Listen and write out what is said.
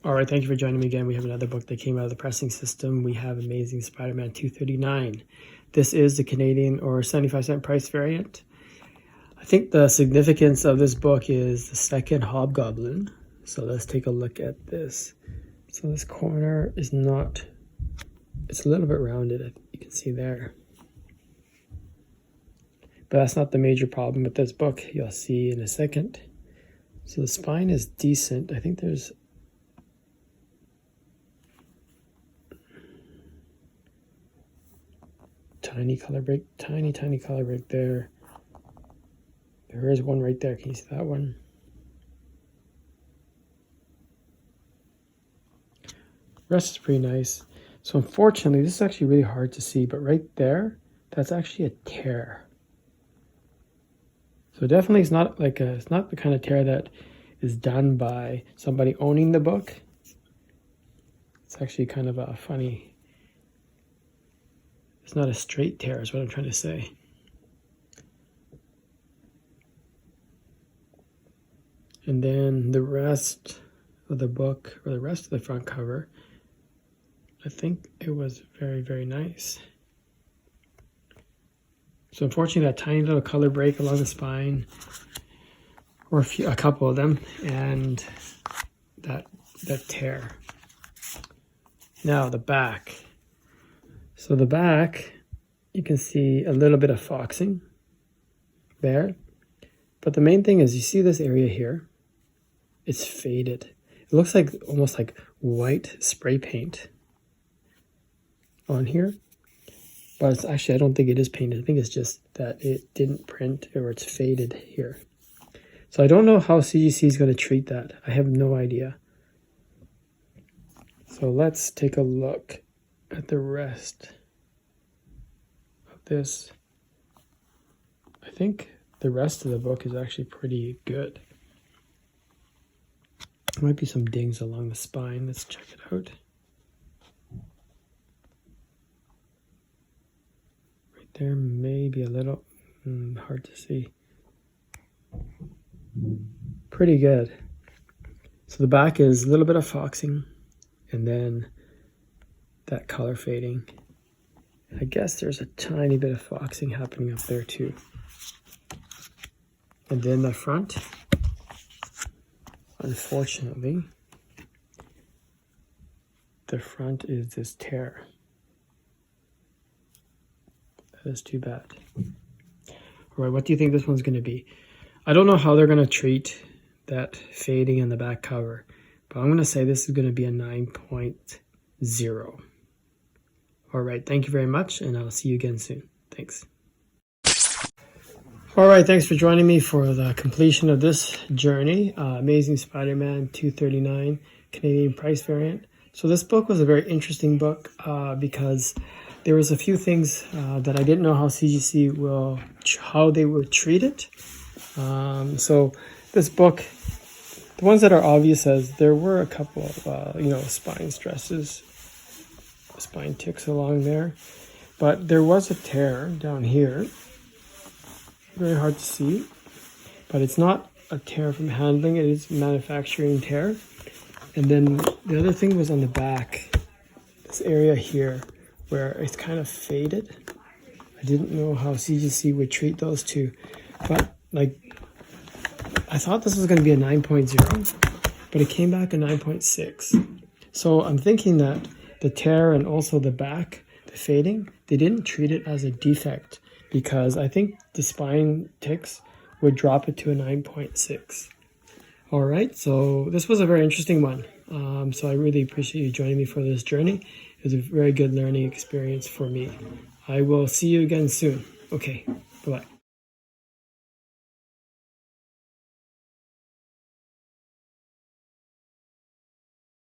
All right, thank you for joining me again. We have another book that came out of the pressing system. We have Amazing Spider-Man 239. This is the Canadian or 75-cent price variant. I think the significance of this book is the second Hobgoblin. So let's take a look at this. So this corner is not, it's a little bit rounded, you can see there. But that's not the major problem with this book. You'll see in a second. So the spine is decent. I think there's tiny color break, tiny color break there. There is one right there. Can you see that one? The rest is pretty nice. So unfortunately, this is actually really hard to see, but right there, that's actually a tear. So definitely it's not like it's not the kind of tear that is done by somebody owning the book. It's actually kind of a funny, it's not a straight tear is what I'm trying to say. And then the rest of the book, or the rest of the front cover, I think it was very nice. So unfortunately, that tiny little color break along the spine, or a couple of them, and that tear. Now the back. So the back, you can see a little bit of foxing there. But the main thing is you see this area here. It's faded. It looks like almost like white spray paint on here. But it's actually, I don't think it is painted. I think it's just that it didn't print or it's faded here. So I don't know how CGC is going to treat that. I have no idea. So let's take a look at the rest of this. I think the rest of the book is actually pretty good. There might be some dings along the spine. Let's check it out. Right there may be a little hard to see. Pretty good. So the back is a little bit of foxing and then that color fading. I guess there's a tiny bit of foxing happening up there too. And then the front, unfortunately, the front is this tear. That is too bad. All right, what do you think this one's going to be? I don't know how they're going to treat that fading in the back cover, but I'm going to say this is going to be a 9.0. All right, thank you very much, and I'll see you again soon. Thanks. All right, thanks for joining me for the completion of this journey. Amazing Spider-Man 239 Canadian price variant. So this book was a very interesting book because there was a few things that I didn't know how CGC will, how they will treat it. So this book, the ones that are obvious as there were a couple of, spine stresses, spine ticks along there, but there was a tear down here. Very hard to see, but it's not a tear from handling, it is manufacturing tear. And then the other thing was on the back, this area here where it's kind of faded. I didn't know how CGC would treat those two, but like I thought this was going to be a 9.0, but it came back a 9.6. So I'm thinking that the tear and also the back, the fading, they didn't treat it as a defect, because I think the spine ticks would drop it to a 9.6. All right, so this was a very interesting one. So I really appreciate you joining me for this journey. It was a very good learning experience for me. I will see you again soon. Okay, bye-bye.